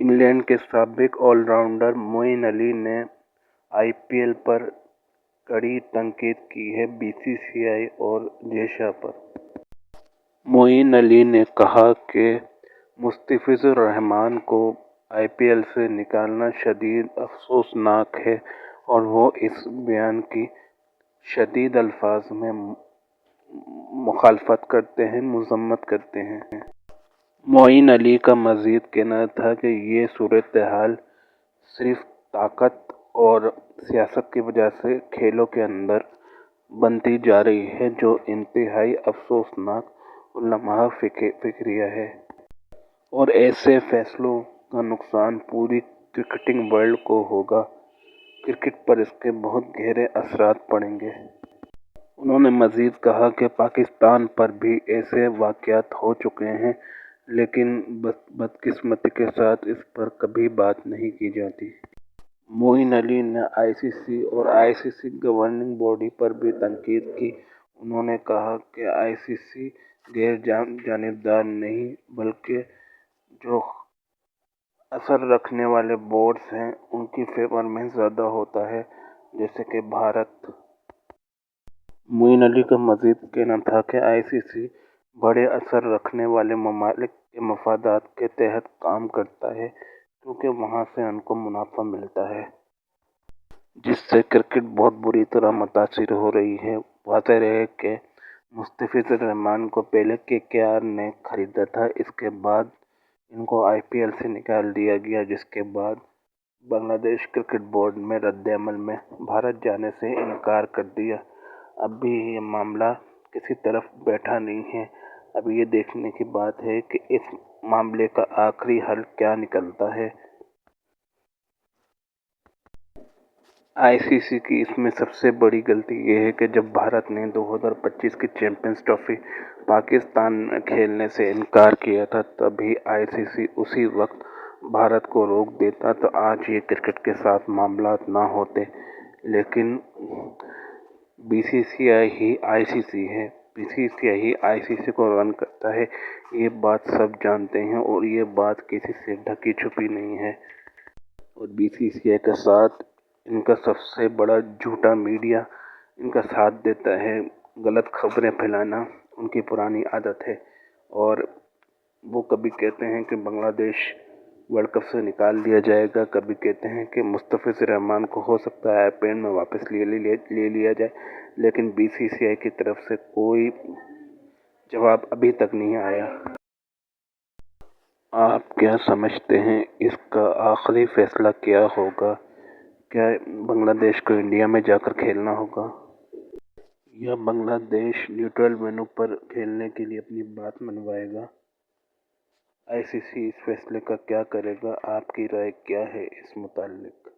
England के साबिक allrounder Moin Ali ने आईपीएल पर कड़ी तनकीद की है बीसीसीआई और जेशा पर। मोइन अली ने कहा कि मुस्तफिजुर रहमान को आईपीएल से निकालना शदीद अफसोसनाक है और वो इस बयान की शदीद अल्फाज में मुखालफत करते हैं, मजम्मत करते हैं। मोइन अली का मज़ीद कहना था कि ये सूरत हाल सिर्फ ताकत और सियासत की वजह से खेलों के अंदर बनती जा रही है, जो इंतहाई अफसोसनाक और लम्हा फिक्रिया है और ऐसे फैसलों का नुकसान पूरी क्रिकेटिंग वर्ल्ड को होगा। क्रिकेट पर इसके बहुत गहरे असरात पड़ेंगे। उन्होंने मज़ीद कहा कि पाकिस्तान पर भी ऐसे वाक़यात हो चुके हैं, लेकिन बदकिस्मती के साथ इस पर कभी बात नहीं की जाती। मोइन अली ने आईसीसी और आईसीसी गवर्निंग बॉडी पर भी तनकीद की। उन्होंने कहा कि आईसीसी गैर जानिबदार नहीं, बल्कि जो असर रखने वाले बोर्ड्स हैं उनकी फेवर में ज़्यादा होता है, जैसे कि भारत। मोइन अली का मज़ीद कहना था कि आईसीसी बड़े असर रखने वाले ममालिक के मफादात के तहत काम करता है, क्योंकि वहाँ से उनको मुनाफा मिलता है, जिससे क्रिकेट बहुत बुरी तरह मुतासिर हो रही है। वाज़ेह है कि मुस्तफिजुर रहमान को पहले केकेआर ने खरीदा था, इसके बाद इनको आईपीएल से निकाल दिया गया, जिसके बाद बांग्लादेश क्रिकेट बोर्ड में रद्द-ए-अमल में भारत जाने से इनकार कर दिया। अब भी ये मामला किसी तरफ बैठा नहीं है। अब ये देखने की बात है कि इस मामले का आखिरी हल क्या निकलता है। आईसीसी की इसमें सबसे बड़ी गलती ये है कि जब भारत ने 2025 की चैंपियंस ट्रॉफी पाकिस्तान में खेलने से इनकार किया था, तभी आईसीसी उसी वक्त भारत को रोक देता तो आज ये क्रिकेट के साथ मामला ना होते। लेकिन बीसीसीआई ही आईसीसी है, बीसीसीआई ही आईसीसी को रन करता है, ये बात सब जानते हैं और ये बात किसी से ढकी छुपी नहीं है। और बीसीसीआई के साथ इनका सबसे बड़ा झूठा मीडिया इनका साथ देता है। गलत खबरें फैलाना उनकी पुरानी आदत है और वो कभी कहते हैं कि बांग्लादेश वर्ल्ड कप से निकाल दिया जाएगा, कभी कहते हैं कि मुस्तफिजुर रहमान को हो सकता है आईपीएल में वापस ले लिया जाए, लेकिन बीसीसीआई की तरफ से कोई जवाब अभी तक नहीं आया। आप क्या समझते हैं, इसका आखिरी फैसला क्या होगा? क्या बांग्लादेश को इंडिया में जाकर खेलना होगा या बांग्लादेश न्यूट्रल वेन्यू पर खेलने के लिए अपनी बात मनवाएगा? आईसीसी इस फैसले का क्या करेगा? आपकी राय क्या है इस मुताल्लिक?